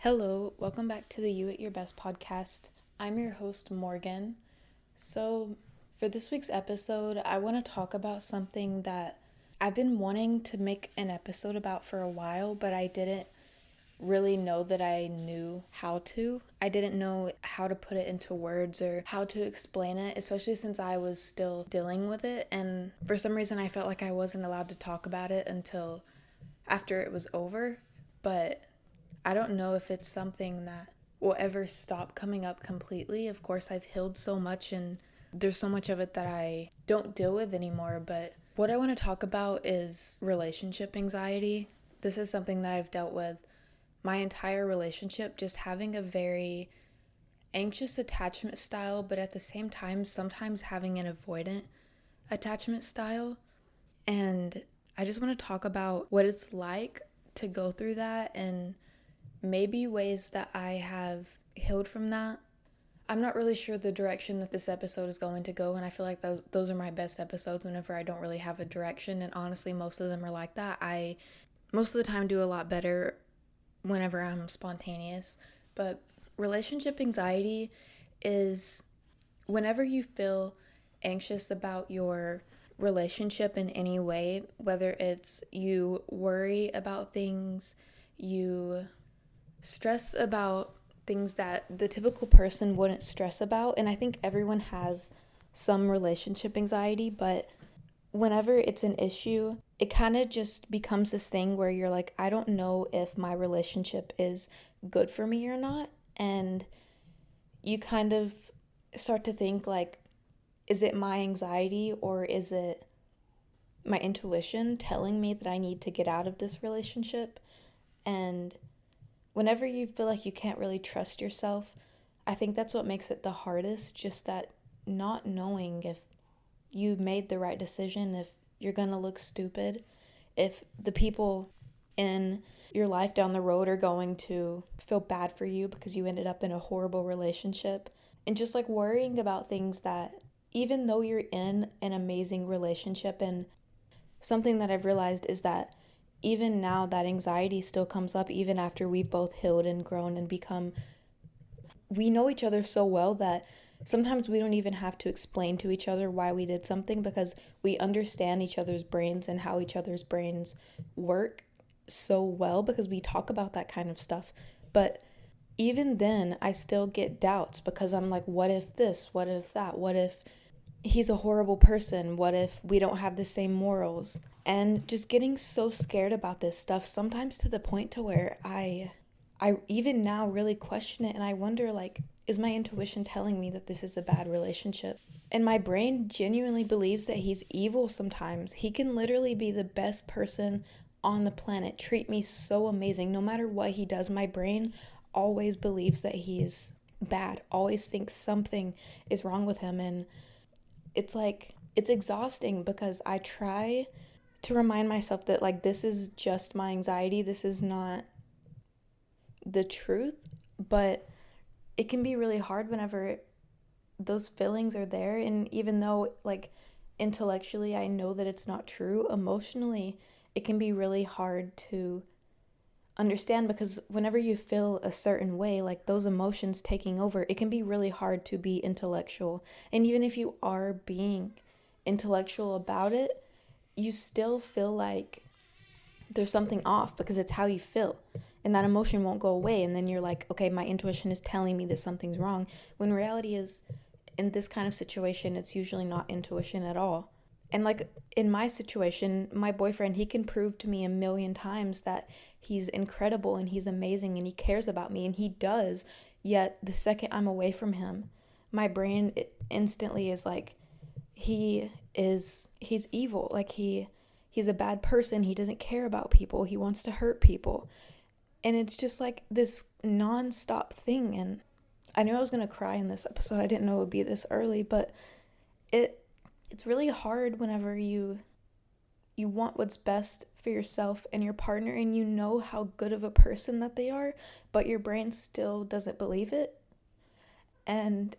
Hello, welcome back to the You at Your Best podcast. I'm your host, Morgan. So, for this week's episode, I want to talk about something that I've been wanting to make an episode about for a while, but I didn't really know that I knew how to. I didn't know how to put it into words or how to explain it, especially since I was still dealing with it. And for some reason, I felt like I wasn't allowed to talk about it until after it was over. But I don't know if it's something that will ever stop coming up completely. Of course, I've healed so much and there's so much of it that I don't deal with anymore. But what I want to talk about is relationship anxiety. This is something that I've dealt with my entire relationship, just having a very anxious attachment style, but at the same time, sometimes having an avoidant attachment style. And I just want to talk about what it's like to go through that and maybe ways that I have healed from that. I'm not really sure the direction that this episode is going to go, and I feel like those are my best episodes whenever I don't really have a direction, and honestly, most of them are like that. I most of the time do a lot better whenever I'm spontaneous, but relationship anxiety is whenever you feel anxious about your relationship in any way, whether it's you worry about things, you stress about things that the typical person wouldn't stress about. And I think everyone has some relationship anxiety, but whenever it's an issue, it kind of just becomes this thing where you're like, I don't know if my relationship is good for me or not. And you kind of start to think like, is it my anxiety or is it my intuition telling me that I need to get out of this relationship? And whenever you feel like you can't really trust yourself, I think that's what makes it the hardest, just that not knowing if you made the right decision, if you're gonna look stupid, if the people in your life down the road are going to feel bad for you because you ended up in a horrible relationship. And just like worrying about things that, even though you're in an amazing relationship, and something that I've realized is that even now that anxiety still comes up even after we've both healed and grown and we know each other so well that sometimes we don't even have to explain to each other why we did something because we understand each other's brains and how each other's brains work so well because we talk about that kind of stuff. But even then, I still get doubts because I'm like, what if this? What if that? What if he's a horrible person? What if we don't have the same morals? And just getting so scared about this stuff, sometimes to the point to where I even now really question it, and I wonder, like, is my intuition telling me that this is a bad relationship? And my brain genuinely believes that he's evil sometimes. He can literally be the best person on the planet, treat me so amazing. No matter what he does, my brain always believes that he's bad, always thinks something is wrong with him. And it's like, it's exhausting because I try to remind myself that, like, this is just my anxiety, this is not the truth, but it can be really hard whenever those feelings are there. And even though, like, intellectually I know that it's not true, emotionally it can be really hard to understand because whenever you feel a certain way, like those emotions taking over, it can be really hard to be intellectual. And even if you are being intellectual about it, you still feel like there's something off because it's how you feel. And that emotion won't go away. And then you're like, okay, my intuition is telling me that something's wrong. When reality is, in this kind of situation, it's usually not intuition at all. And like in my situation, my boyfriend, he can prove to me a million times that he's incredible and he's amazing and he cares about me, and he does. Yet the second I'm away from him, my brain instantly is like, he's evil. Like he's a bad person. He doesn't care about people. He wants to hurt people. And it's just like this nonstop thing. And I knew I was going to cry in this episode. I didn't know it would be this early, but it's really hard whenever you want what's best for yourself and your partner, and you know how good of a person that they are, but your brain still doesn't believe it. And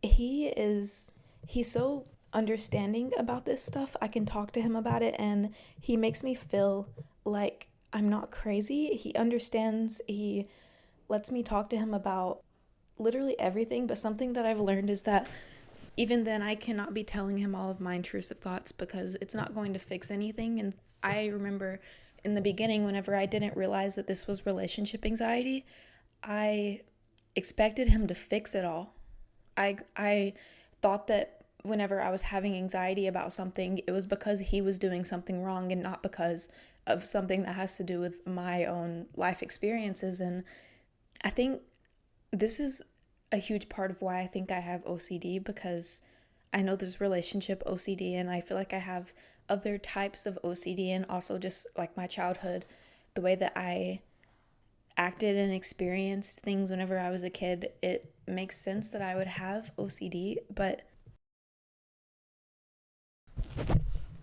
he's so understanding about this stuff. I can talk to him about it and he makes me feel like I'm not crazy. He understands. He lets me talk to him about literally everything, but something that I've learned is that even then I cannot be telling him all of my intrusive thoughts because it's not going to fix anything. And I remember in the beginning, whenever I didn't realize that this was relationship anxiety, I expected him to fix it all. I thought that whenever I was having anxiety about something, it was because he was doing something wrong and not because of something that has to do with my own life experiences. And I think this is a huge part of why I think I have OCD, because I know there's relationship OCD and I feel like I have other types of OCD, and also just like my childhood, the way that I acted and experienced things whenever I was a kid, it makes sense that I would have OCD. But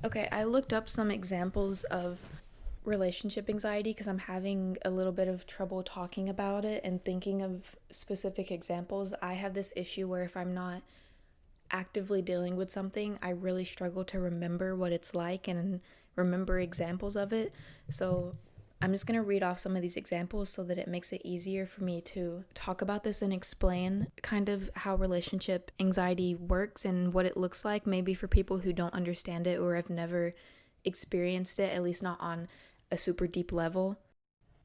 okay, I looked up some examples of relationship anxiety because I'm having a little bit of trouble talking about it and thinking of specific examples. I have this issue where if I'm not actively dealing with something, I really struggle to remember what it's like and remember examples of it. So I'm just going to read off some of these examples so that it makes it easier for me to talk about this and explain kind of how relationship anxiety works and what it looks like, maybe for people who don't understand it or have never experienced it, at least not on a super deep level.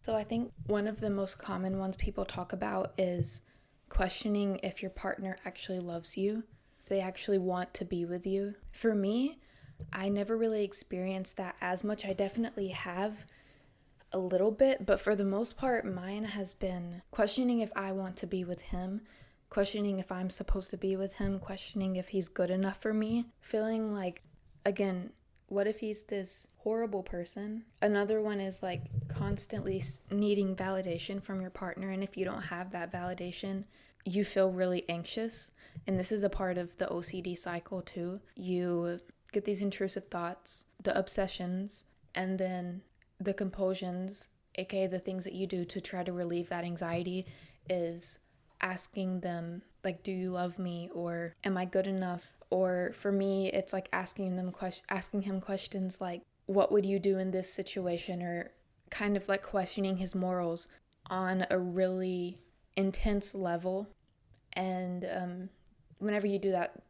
So I think one of the most common ones people talk about is questioning if your partner actually loves you, if they actually want to be with you. For me, I never really experienced that as much. I definitely have a little bit, but for the most part, mine has been questioning if I want to be with him, questioning if I'm supposed to be with him, questioning if he's good enough for me, feeling like, again, what if he's this horrible person? Another one is like constantly needing validation from your partner, and if you don't have that validation, you feel really anxious. And this is a part of the OCD cycle too. You get these intrusive thoughts, the obsessions, and then the compulsions, aka the things that you do to try to relieve that anxiety, is asking them like, do you love me, or am I good enough? Or for me, it's like asking him questions like, what would you do in this situation? Or kind of like questioning his morals on a really intense level. And whenever you do that,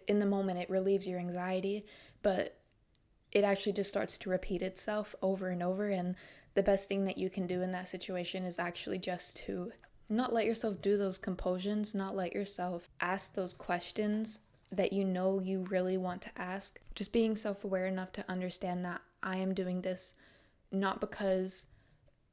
in the moment, it relieves your anxiety, but it actually just starts to repeat itself over and over. And the best thing that you can do in that situation is actually just to not let yourself do those compulsions, not let yourself ask those questions that you know you really want to ask. Just being self-aware enough to understand that I am doing this not because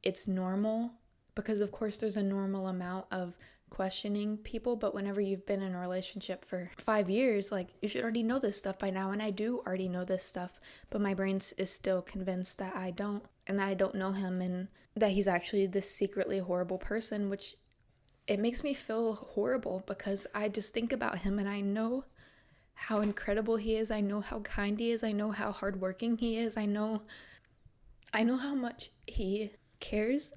it's normal, because of course there's a normal amount of questioning people, but whenever you've been in a relationship for 5 years, like, you should already know this stuff by now. And I do already know this stuff, but my brain is still convinced that I don't, and that I don't know him, and that he's actually this secretly horrible person, which it makes me feel horrible because I just think about him and I know how incredible he is. I know how kind he is. I know how hardworking he is. I know how much he cares,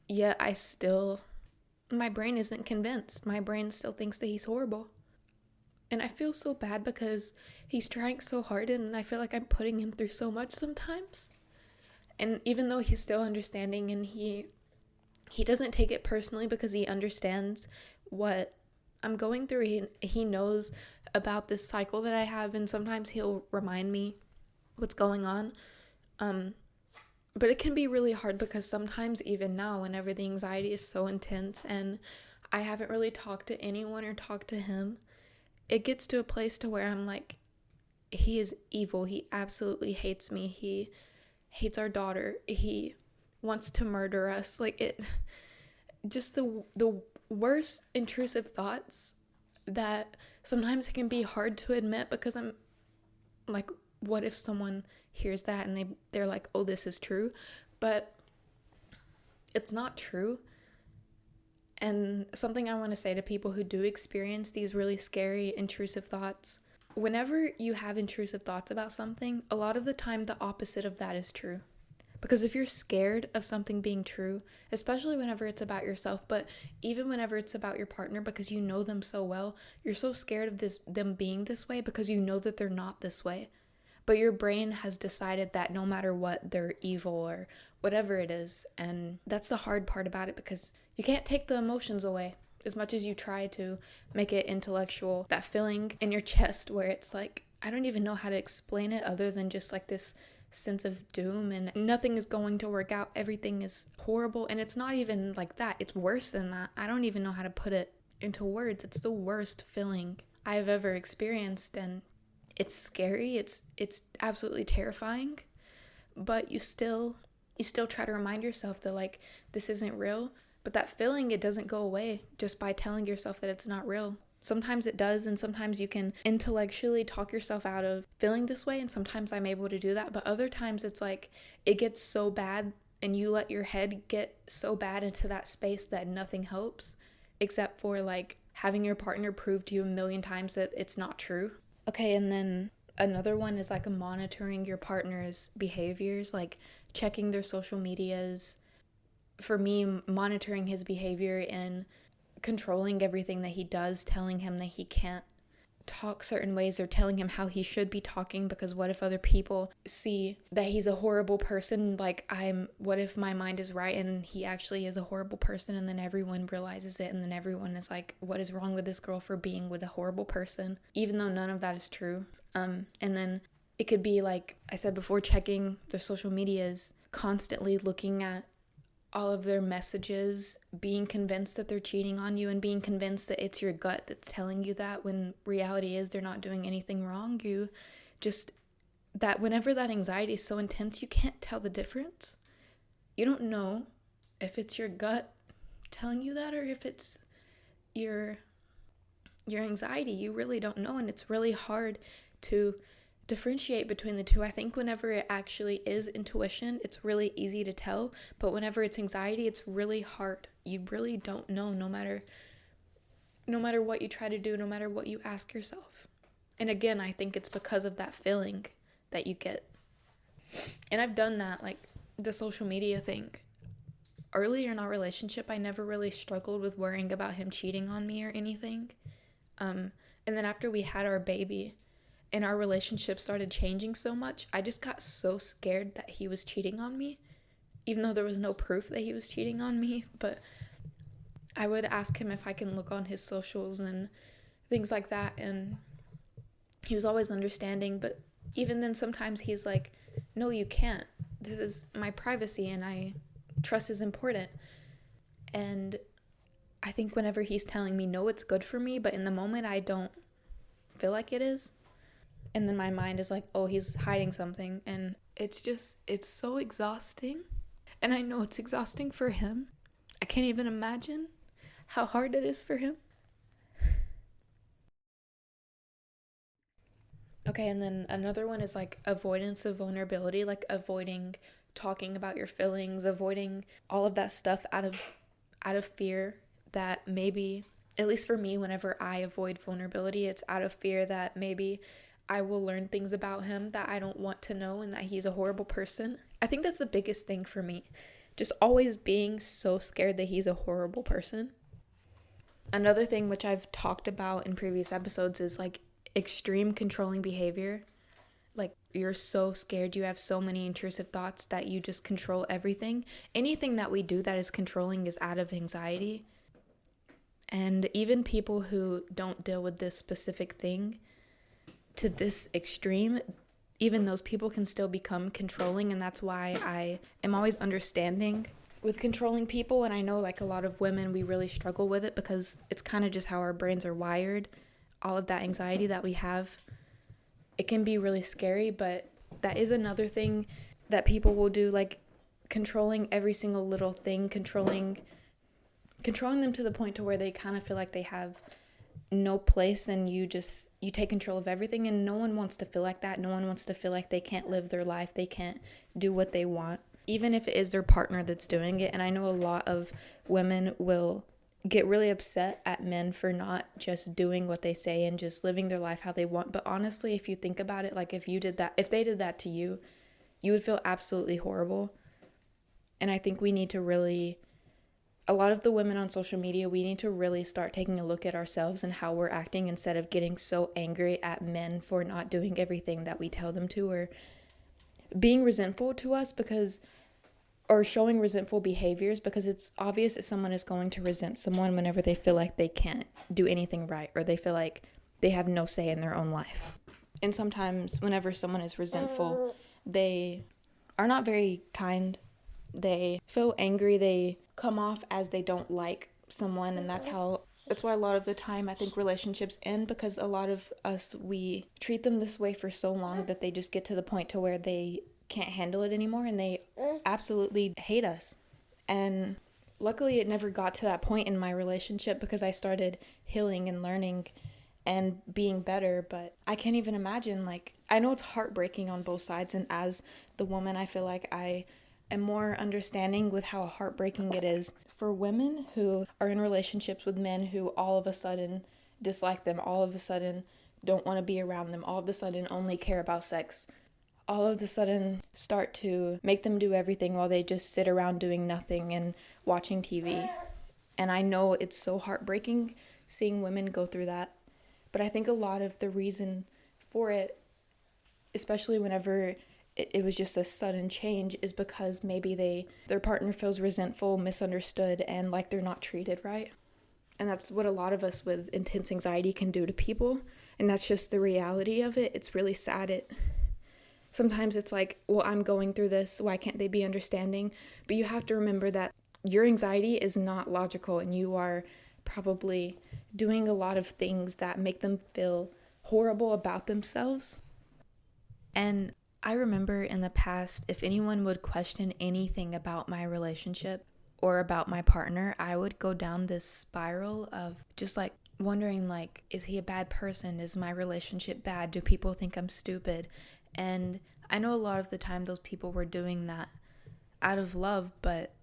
yet my brain isn't convinced. My brain still thinks that he's horrible. And I feel so bad because he's trying so hard, and I feel like I'm putting him through so much sometimes. And even though he's still understanding, and he doesn't take it personally because he understands what I'm going through. He knows about this cycle that I have, and sometimes he'll remind me what's going on. But it can be really hard because sometimes, even now, whenever the anxiety is so intense and I haven't really talked to anyone or talked to him, it gets to a place to where I'm like, he is evil. He absolutely hates me. He hates our daughter. He wants to murder us. Like, it just the worst intrusive thoughts that sometimes it can be hard to admit, because I'm like, what if someone hears that and they're like, oh, this is true? But it's not true. And something I want to say to people who do experience these really scary intrusive thoughts: whenever you have intrusive thoughts about something, a lot of the time the opposite of that is true. Because if you're scared of something being true, especially whenever it's about yourself, but even whenever it's about your partner, because you know them so well, you're so scared of them being this way because you know that they're not this way. But your brain has decided that no matter what, they're evil, or whatever it is. And that's the hard part about it, because you can't take the emotions away as much as you try to make it intellectual. That feeling in your chest where it's like, I don't even know how to explain it other than just like this sense of doom and nothing is going to work out. Everything is horrible. And it's not even like that. It's worse than that. I don't even know how to put it into words. It's the worst feeling I've ever experienced, and it's scary. It's absolutely terrifying. But you still try to remind yourself that like this isn't real. But that feeling, it doesn't go away just by telling yourself that it's not real. Sometimes it does, and sometimes you can intellectually talk yourself out of feeling this way, and sometimes I'm able to do that. But other times it's like it gets so bad and you let your head get so bad into that space that nothing helps except for like having your partner prove to you 1,000,000 times that it's not true. Okay, and then another one is like monitoring your partner's behaviors, like checking their social medias. For me, monitoring his behavior and controlling everything that he does, telling him that he can't talk certain ways or telling him how he should be talking, because what if other people see that he's a horrible person? Like, what if my mind is right and he actually is a horrible person, and then everyone realizes it, and then everyone is like, what is wrong with this girl for being with a horrible person? Even though none of that is true. And then it could be like I said before, checking their social medias, constantly looking at all of their messages, being convinced that they're cheating on you and being convinced that it's your gut that's telling you that, when reality is they're not doing anything wrong. You just, that whenever that anxiety is so intense, you can't tell the difference. You don't know if it's your gut telling you that or if it's your anxiety. You really don't know, and it's really hard to differentiate between the two. I think whenever it actually is intuition, it's really easy to tell, but whenever it's anxiety, it's really hard. You really don't know, no matter what you try to do, no matter what you ask yourself. And again, I think it's because of that feeling that you get. And I've done that, like the social media thing. Earlier in our relationship, I never really struggled with worrying about him cheating on me or anything. And then after we had our baby, and our relationship started changing so much, I just got so scared that he was cheating on me, even though there was no proof that he was cheating on me. But I would ask him if I can look on his socials and things like that, and he was always understanding. But even then, sometimes he's like, no, you can't. This is my privacy, and trust is important. And I think whenever he's telling me no, it's good for me, but in the moment I don't feel like it is. And then my mind is like, oh, he's hiding something. And it's so exhausting. And I know it's exhausting for him. I can't even imagine how hard it is for him. Okay, and then another one is like avoidance of vulnerability, like avoiding talking about your feelings, avoiding all of that stuff out of fear that maybe, at least for me, whenever I avoid vulnerability, it's out of fear that maybe I will learn things about him that I don't want to know and that he's a horrible person. I think that's the biggest thing for me. Just always being so scared that he's a horrible person. Another thing which I've talked about in previous episodes is like extreme controlling behavior. Like you're so scared, you have so many intrusive thoughts that you just control everything. Anything that we do that is controlling is out of anxiety. And even people who don't deal with this specific thing to this extreme, even those people can still become controlling. And that's why I am always understanding with controlling people. And I know like a lot of women, we really struggle with it because it's kind of just how our brains are wired. All of that anxiety that we have, it can be really scary, but that is another thing that people will do, like controlling every single little thing, controlling them to the point to where they kind of feel like they have no place, and you take control of everything. And no one wants to feel like that. No one wants to feel like they can't live their life, they can't do what they want, even if it is their partner that's doing it. And I know a lot of women will get really upset at men for not just doing what they say and just living their life how they want. But honestly, if you think about it, like if they did that to you, you would feel absolutely horrible. And I think we need to really, a lot of the women on social media, we need to really start taking a look at ourselves and how we're acting instead of getting so angry at men for not doing everything that we tell them to, or being resentful to us, because or showing resentful behaviors, because it's obvious that someone is going to resent someone whenever they feel like they can't do anything right, or they feel like they have no say in their own life. And sometimes whenever someone is resentful, they are not very kind. They feel angry. They come off as they don't like someone, and that's why a lot of the time I think relationships end, because a lot of us, we treat them this way for so long that they just get to the point to where they can't handle it anymore and they absolutely hate us. And luckily it never got to that point in my relationship, because I started healing and learning and being better. But I can't even imagine, like, I know it's heartbreaking on both sides, and as the woman I feel like I am more understanding with how heartbreaking it is for women who are in relationships with men who all of a sudden dislike them, all of a sudden don't want to be around them, all of a sudden only care about sex, all of a sudden start to make them do everything while they just sit around doing nothing and watching TV. And I know it's so heartbreaking seeing women go through that. But I think a lot of the reason for it, especially whenever it was just a sudden change, is because maybe their partner feels resentful, misunderstood, and like they're not treated right. And that's what a lot of us with intense anxiety can do to people. And that's just the reality of it. It's really sad. Sometimes it's like, well, I'm going through this, why can't they be understanding? But you have to remember that your anxiety is not logical, and you are probably doing a lot of things that make them feel horrible about themselves. And I remember in the past, if anyone would question anything about my relationship or about my partner, I would go down this spiral of just like wondering, like, is he a bad person? Is my relationship bad? Do people think I'm stupid? And I know a lot of the time those people were doing that out of love, but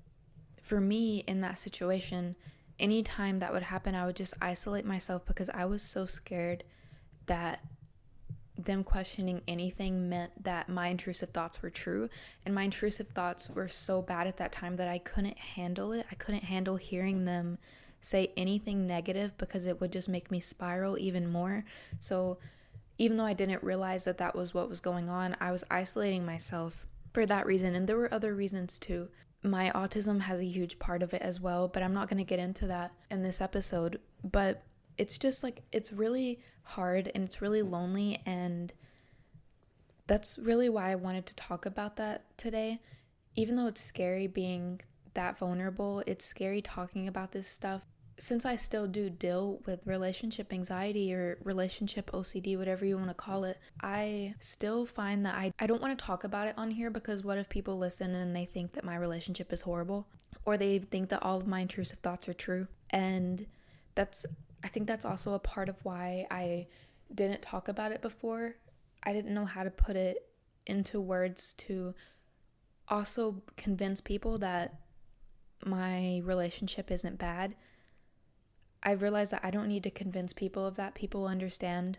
for me in that situation, anytime that would happen, I would just isolate myself, because I was so scared that them questioning anything meant that my intrusive thoughts were true. And my intrusive thoughts were so bad at that time that I couldn't handle it. I couldn't handle hearing them say anything negative, because it would just make me spiral even more. So even though I didn't realize that that was what was going on, I was isolating myself for that reason. And there were other reasons too. My autism has a huge part of it as well, but I'm not going to get into that in this episode. But it's just like, it's really hard and it's really lonely, and that's really why I wanted to talk about that today. Even though it's scary being that vulnerable, it's scary talking about this stuff. Since I still do deal with relationship anxiety or relationship OCD, whatever you want to call it, I still find that I don't want to talk about it on here, because what if people listen and they think that my relationship is horrible, or they think that all of my intrusive thoughts are true? And I think that's also a part of why I didn't talk about it before. I didn't know how to put it into words to also convince people that my relationship isn't bad. I realized that I don't need to convince people of that. People understand.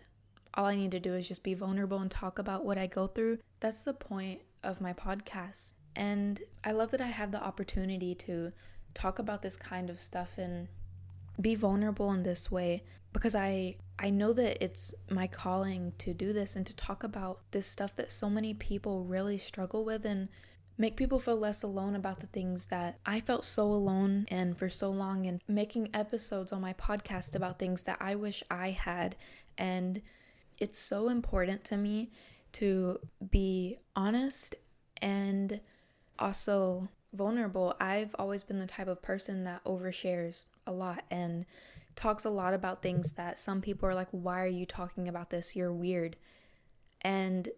All I need to do is just be vulnerable and talk about what I go through. That's the point of my podcast. And I love that I have the opportunity to talk about this kind of stuff and be vulnerable in this way, because I know that it's my calling to do this and to talk about this stuff that so many people really struggle with, and make people feel less alone about the things that I felt so alone in for so long, and making episodes on my podcast about things that I wish I had. And it's so important to me to be honest and also vulnerable. I've always been the type of person that overshares a lot and talks a lot about things that some people are like, why are you talking about this? You're weird. And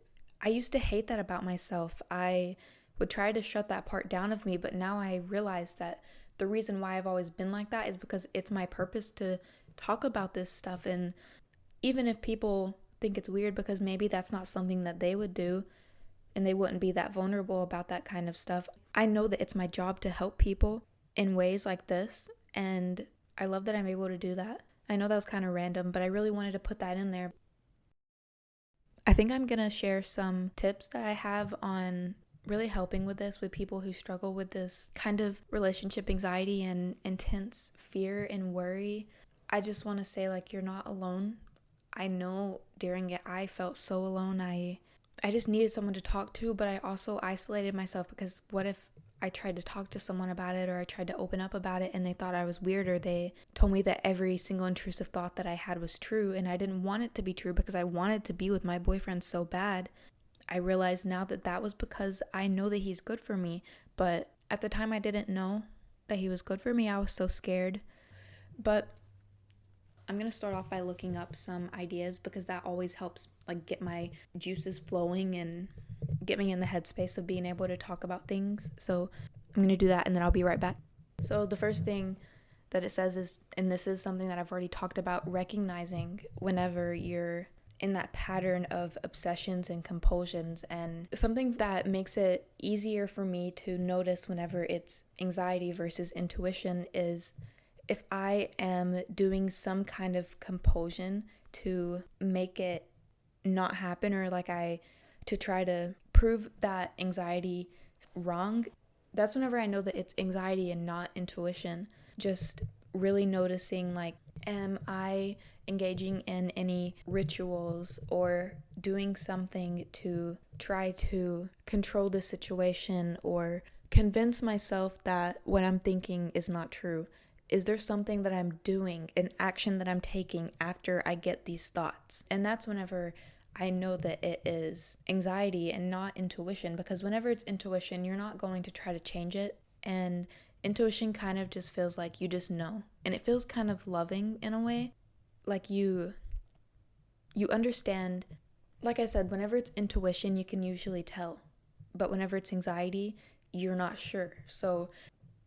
I used to hate that about myself. I would try to shut that part down of me, but now I realize that the reason why I've always been like that is because it's my purpose to talk about this stuff. And even if people think it's weird because maybe that's not something that they would do and they wouldn't be that vulnerable about that kind of stuff, I know that it's my job to help people in ways like this, and I love that I'm able to do that. I know that was kind of random, but I really wanted to put that in there. I think I'm going to share some tips that I have on really helping with this, with people who struggle with this kind of relationship anxiety and intense fear and worry. I just want to say, like, you're not alone. I know during it I felt so alone. I just needed someone to talk to, but I also isolated myself because what if I tried to talk to someone about it, or I tried to open up about it and they thought I was weird, or they told me that every single intrusive thought that I had was true, and I didn't want it to be true because I wanted to be with my boyfriend so bad. I realize now that that was because I know that he's good for me, but at the time I didn't know that he was good for me. I was so scared. But I'm going to start off by looking up some ideas because that always helps like get my juices flowing and get me in the headspace of being able to talk about things. So I'm going to do that and then I'll be right back. So the first thing that it says is, and this is something that I've already talked about, recognizing whenever you're in that pattern of obsessions and compulsions. And something that makes it easier for me to notice whenever it's anxiety versus intuition is if I am doing some kind of compulsion to make it not happen, or to try to prove that anxiety wrong, that's whenever I know that it's anxiety and not intuition. Just really noticing, like, am I engaging in any rituals or doing something to try to control the situation or convince myself that what I'm thinking is not true? Is there something that I'm doing, an action that I'm taking after I get these thoughts? And that's whenever I know that it is anxiety and not intuition, because whenever it's intuition, you're not going to try to change it. And intuition kind of just feels like you just know. And it feels kind of loving in a way. Like you understand. Like I said, whenever it's intuition, you can usually tell. But whenever it's anxiety, you're not sure. So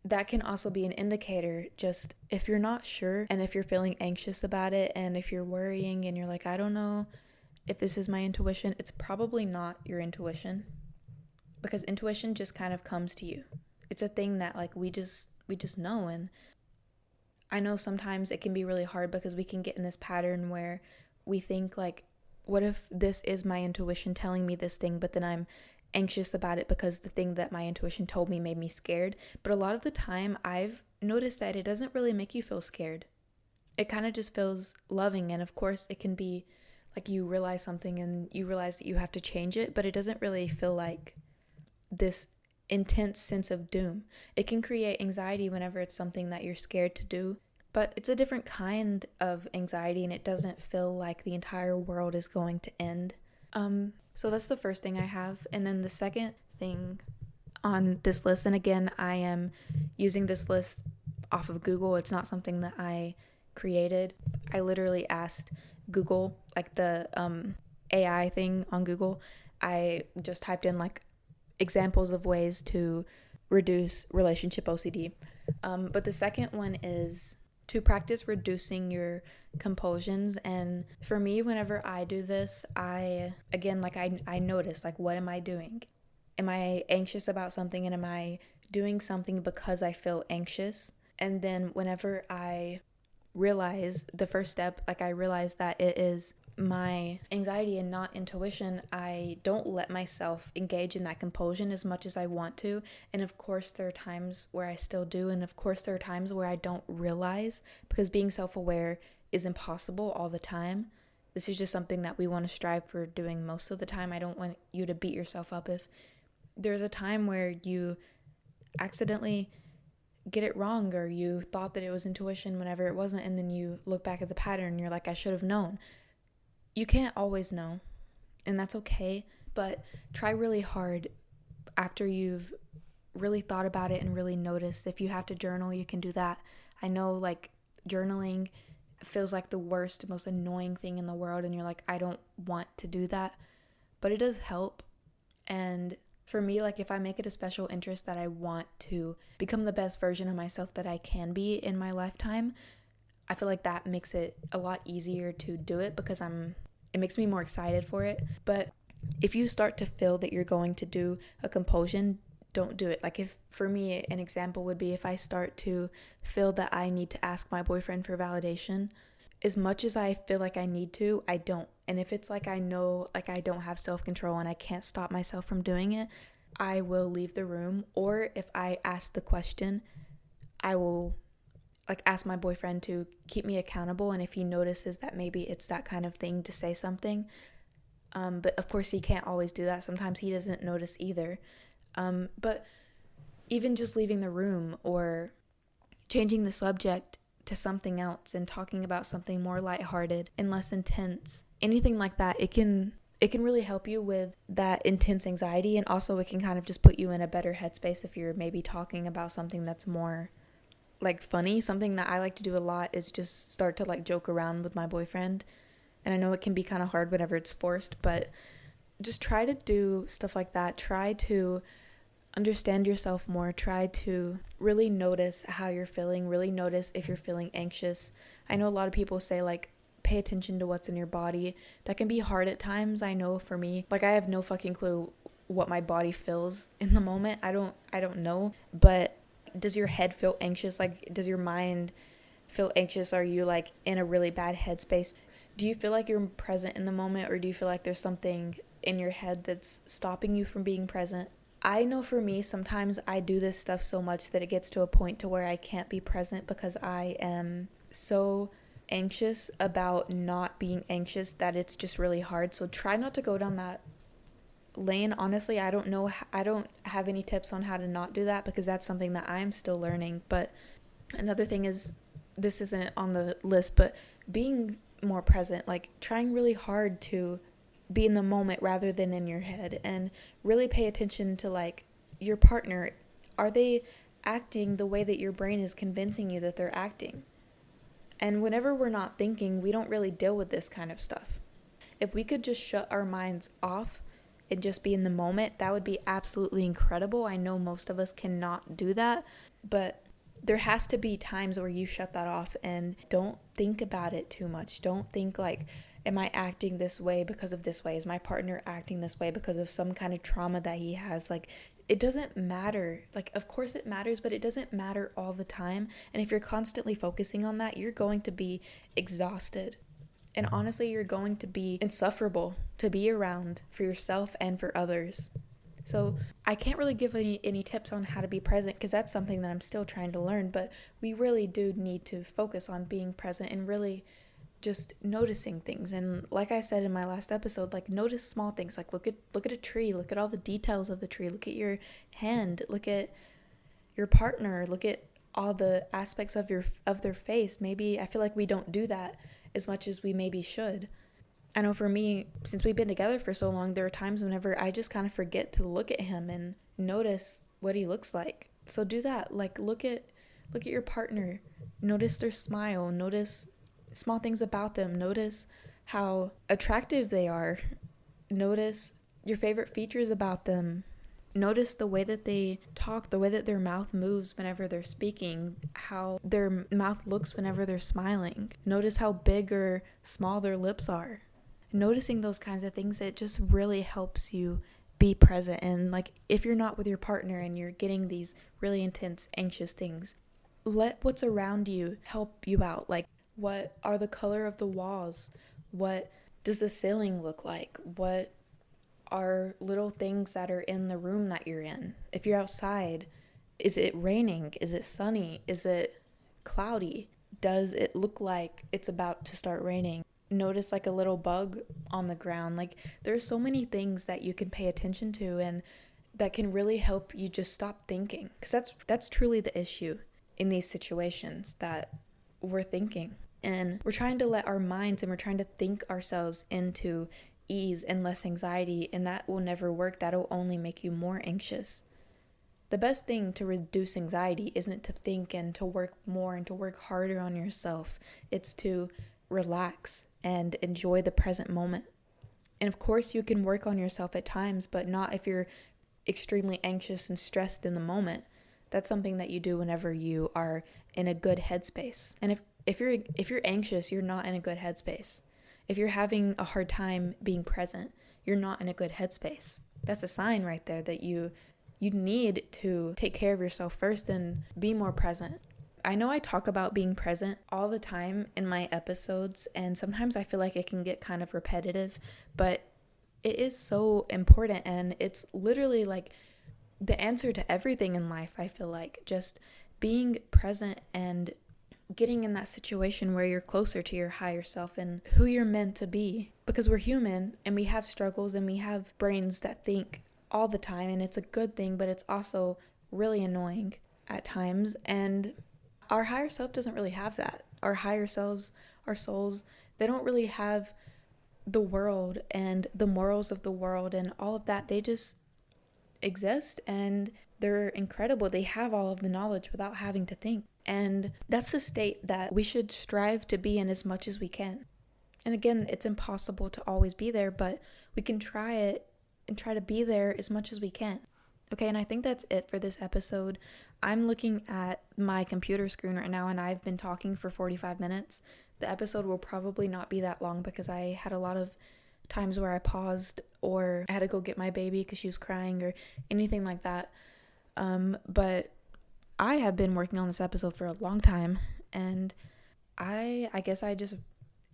that can also be an indicator. Just if you're not sure and if you're feeling anxious about it and if you're worrying and you're like, I don't know if this is my intuition, it's probably not your intuition, because intuition just kind of comes to you. It's a thing that like we just know. And I know sometimes it can be really hard because we can get in this pattern where we think like, what if this is my intuition telling me this thing, but then I'm anxious about it because the thing that my intuition told me made me scared. But a lot of the time I've noticed that it doesn't really make you feel scared. It kind of just feels loving. And of course it can be like you realize something and you realize that you have to change it, but it doesn't really feel like this intense sense of doom. It can create anxiety whenever it's something that you're scared to do, but it's a different kind of anxiety and it doesn't feel like the entire world is going to end. So that's the first thing I have. And then the second thing on this list, and again, I am using this list off of Google. It's not something that I created. I literally asked Google, like the AI thing on Google. I just typed in like examples of ways to reduce relationship OCD. But the second one is to practice reducing your compulsions. And for me, whenever I do this, I notice, like, what am I doing? Am I anxious about something, and am I doing something because I feel anxious? And then whenever I realize the first step, like I realize that it is my anxiety and not intuition, I don't let myself engage in that compulsion as much as I want to. And of course there are times where I still do, and of course there are times where I don't realize, because being self-aware is impossible all the time. This is just something that we want to strive for doing most of the time. I don't want you to beat yourself up if there's a time where you accidentally get it wrong, or you thought that it was intuition whenever it wasn't, and then you look back at the pattern and you're like, I should have known. You can't always know, and that's okay, but try really hard after you've really thought about it and really noticed. If you have to journal, you can do that. I know, like, journaling feels like the worst, most annoying thing in the world, and you're like, I don't want to do that, but it does help. And for me, like, if I make it a special interest that I want to become the best version of myself that I can be in my lifetime, I feel like that makes it a lot easier to do it, because it makes me more excited for it. But if you start to feel that you're going to do a compulsion, don't do it. Like, if for me, an example would be if I start to feel that I need to ask my boyfriend for validation, as much as I feel like I need to, I don't. And if it's like I know, like, I don't have self-control and I can't stop myself from doing it, I will leave the room. Or if I ask the question, I will ask my boyfriend to keep me accountable, and if he notices that maybe it's that kind of thing, to say something. But of course he can't always do that. Sometimes he doesn't notice either. But even just leaving the room or changing the subject to something else and talking about something more lighthearted and less intense. Anything like that, it can really help you with that intense anxiety, and also it can kind of just put you in a better headspace if you're maybe talking about something that's more like funny. Something that I like to do a lot is just start to like joke around with my boyfriend. And I know it can be kind of hard whenever it's forced, but just try to do stuff like that. Try to understand yourself more. Try to really notice how you're feeling. Really notice if you're feeling anxious. I know a lot of people say like, pay attention to what's in your body. That can be hard at times. I know for me, like I have no fucking clue what my body feels in the moment. I don't know. But does your head feel anxious? Like, does your mind feel anxious? Are you like in a really bad headspace? Do you feel like you're present in the moment, or do you feel like there's something in your head that's stopping you from being present? I know for me, sometimes I do this stuff so much that it gets to a point to where I can't be present because I am so anxious about not being anxious that it's just really hard. So try not to go down that lane. Honestly, I don't have any tips on how to not do that, because that's something that I'm still learning. But another thing is, this isn't on the list, but being more present, like trying really hard to be in the moment rather than in your head, and really pay attention to like your partner. Are they acting the way that your brain is convincing you that they're acting? And whenever we're not thinking, we don't really deal with this kind of stuff. If we could just shut our minds off and just be in the moment, that would be absolutely incredible. I know most of us cannot do that, but there has to be times where you shut that off and don't think about it too much. Don't think like, am I acting this way because of this way? Is my partner acting this way because of some kind of trauma that he has? Like, it doesn't matter. Like, of course it matters, but it doesn't matter all the time. And if you're constantly focusing on that, you're going to be exhausted. And honestly, you're going to be insufferable to be around for yourself and for others. So I can't really give any tips on how to be present, because that's something that I'm still trying to learn. But we really do need to focus on being present and really just noticing things. And like I said in my last episode, like notice small things. Like look at a tree, look at all the details of the tree, look at your hand, look at your partner, look at all the aspects of their face. Maybe I feel like we don't do that as much as we maybe should. I know for me, since we've been together for so long, there are times whenever I just kind of forget to look at him and notice what he looks like. So do that. Like look at your partner. Notice their smile. Notice small things about them. Notice how attractive they are. Notice your favorite features about them. Notice the way that they talk, the way that their mouth moves whenever they're speaking, how their mouth looks whenever they're smiling. Notice how big or small their lips are. Noticing those kinds of things, it just really helps you be present. And like if you're not with your partner and you're getting these really intense anxious things, let what's around you help you out. Like, what are the color of the walls? What does the ceiling look like? What are little things that are in the room that you're in? If you're outside, is it raining? Is it sunny? Is it cloudy? Does it look like it's about to start raining? Notice like a little bug on the ground. Like there's so many things that you can pay attention to and that can really help you just stop thinking, because that's truly the issue in these situations, that we're thinking and we're trying to let our minds and we're trying to think ourselves into ease and less anxiety, and that will never work. That'll only make you more anxious. The best thing to reduce anxiety isn't to think and to work more and to work harder on yourself. It's to relax and enjoy the present moment. And of course you can work on yourself at times, but not if you're extremely anxious and stressed in the moment. That's something that you do whenever you are in a good headspace. And if you're anxious, you're not in a good headspace. If you're having a hard time being present, you're not in a good headspace. That's a sign right there that you need to take care of yourself first and be more present. I know I talk about being present all the time in my episodes, and sometimes I feel like it can get kind of repetitive, but it is so important, and it's literally like the answer to everything in life. I feel like just being present and getting in that situation where you're closer to your higher self and who you're meant to be, because we're human and we have struggles and we have brains that think all the time, and it's a good thing, but it's also really annoying at times. And our higher self doesn't really have that. Our higher selves, our souls, they don't really have the world and the morals of the world and all of that. They just exist and they're incredible. They have all of the knowledge without having to think. And that's the state that we should strive to be in as much as we can. And again, it's impossible to always be there, but we can try it and try to be there as much as we can. Okay, and I think that's it for this episode. I'm looking at my computer screen right now and I've been talking for 45 minutes. The episode will probably not be that long because I had a lot of times where I paused or I had to go get my baby because she was crying or anything like that. But I have been working on this episode for a long time, and I guess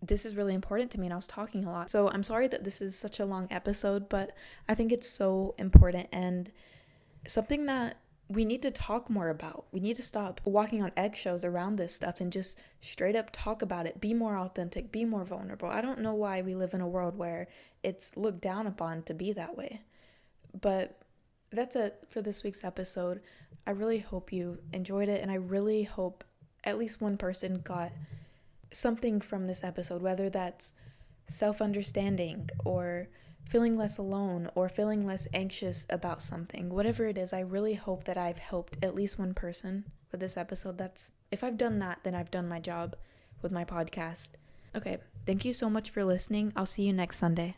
this is really important to me and I was talking a lot. So I'm sorry that this is such a long episode, but I think it's so important and something that we need to talk more about. We need to stop walking on eggshells around this stuff and just straight up talk about it. Be more authentic, be more vulnerable. I don't know why we live in a world where it's looked down upon to be that way. But that's it for this week's episode. I really hope you enjoyed it, and I really hope at least one person got something from this episode, whether that's self-understanding or feeling less alone or feeling less anxious about something. Whatever it is, I really hope that I've helped at least one person with this episode. If I've done that, then I've done my job with my podcast. Okay, thank you so much for listening. I'll see you next Sunday.